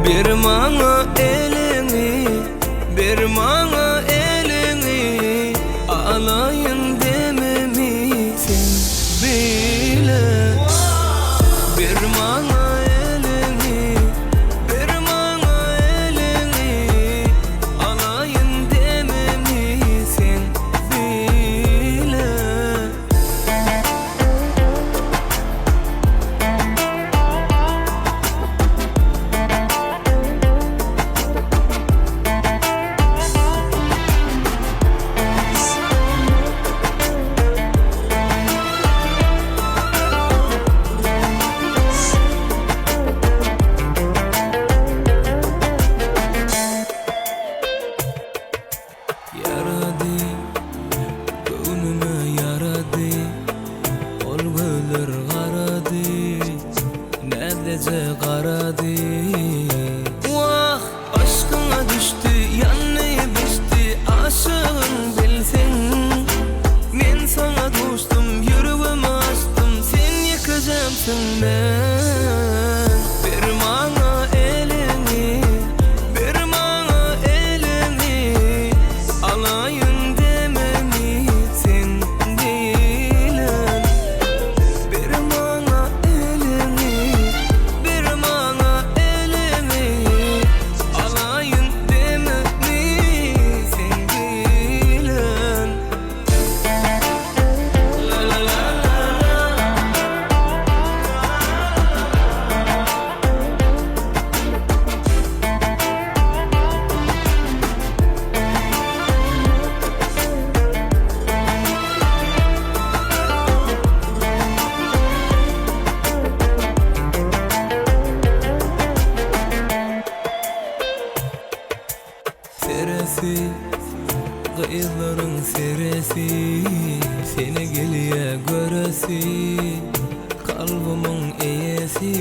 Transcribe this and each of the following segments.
Bir maňa elini, bir maňa elini, alayın dememi sen bile. Bir maňa elini, bir maňa elini, alayın dememi sen bile. Yaradı, gönlüme yaradı, olgular garadı, neredece garadı. Vah, aşkına düştü, yanına biçti, aşığın bilsen. Men sana dostum, yüreğimi açtım, sen yıkacaksın ben. Bir maňa elini, bir maňa elini, alayın dememi sen bilen. Bir maňa elini, bir maňa elini, alayın dememi sen bilen. La la la la la. Seresi, gıyızların seresi, seni geliye göresi, kalbimin eyesi.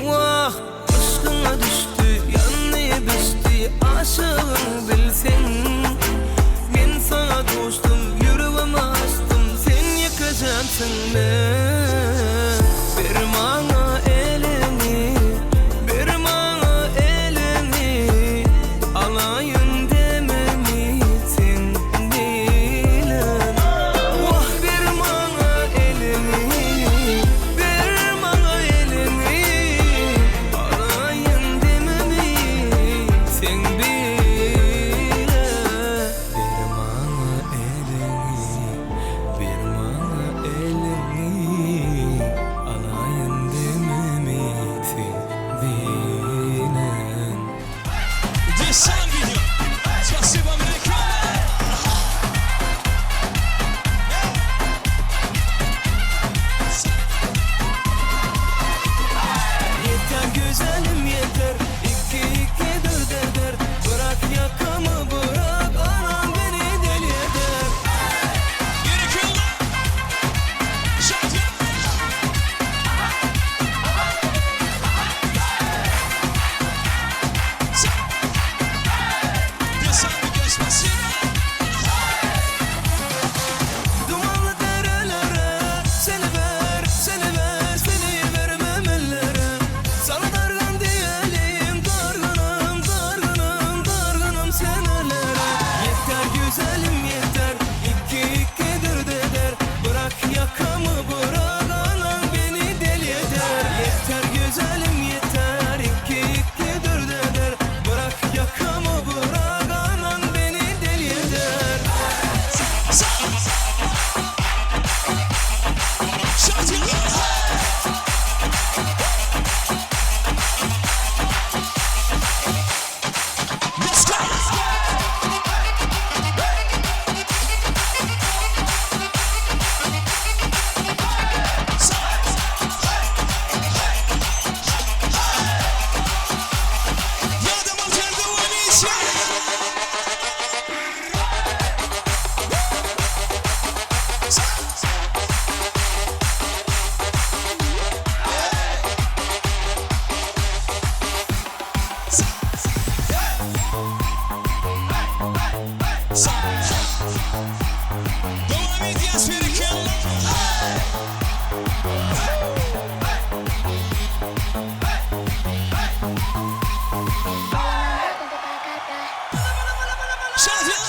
Vah, aşkına düştü, yanına biçti, aşığın bilsen. Men sana dostum, yüreğimi açtım, sen yıkacaksın ben. Bir maňa elini, bir maňa elini, alayın dememi sen bilen. Vah, bir maňa elini, bir maňa elini, alayın dememi sen bilen. Bir maňa elini, bir maňa elini, alayın dememi sen bilen. Descends video. Спасибо, американцы. Yeter güzelim yeter, iki iki dört eder. Bırak yakamı bırak, anam beni deli eder. Gerekiyor. Şarkı. Descends video. Şadiye.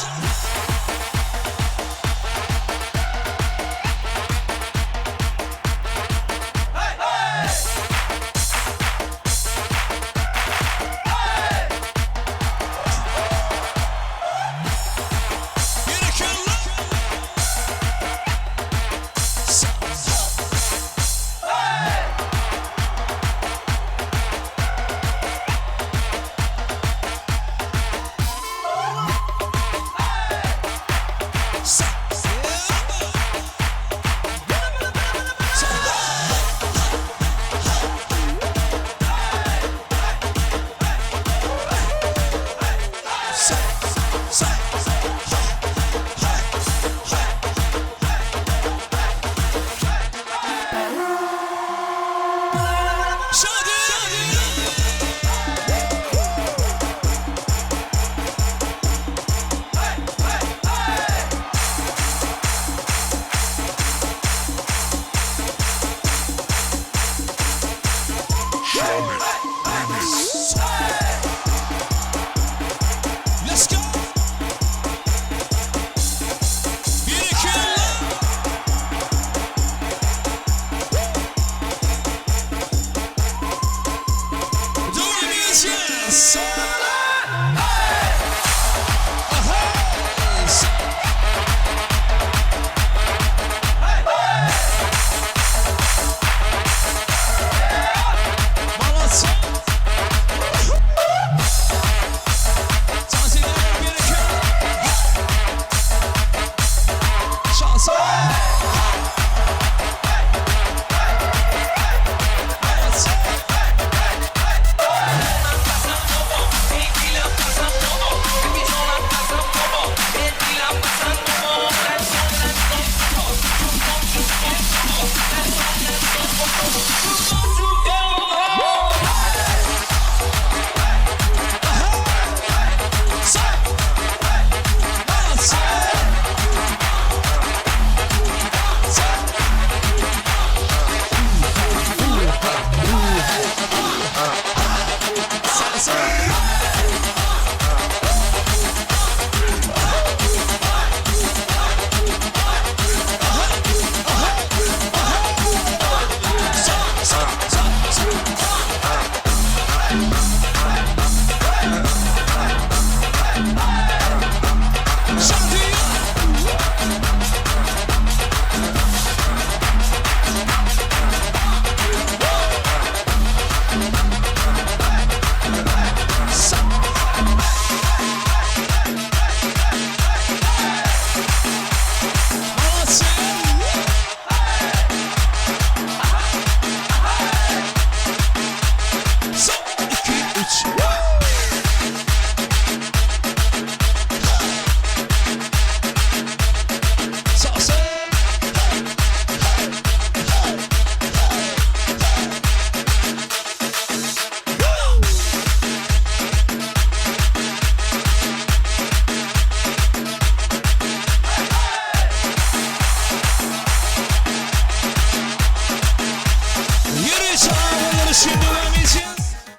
Say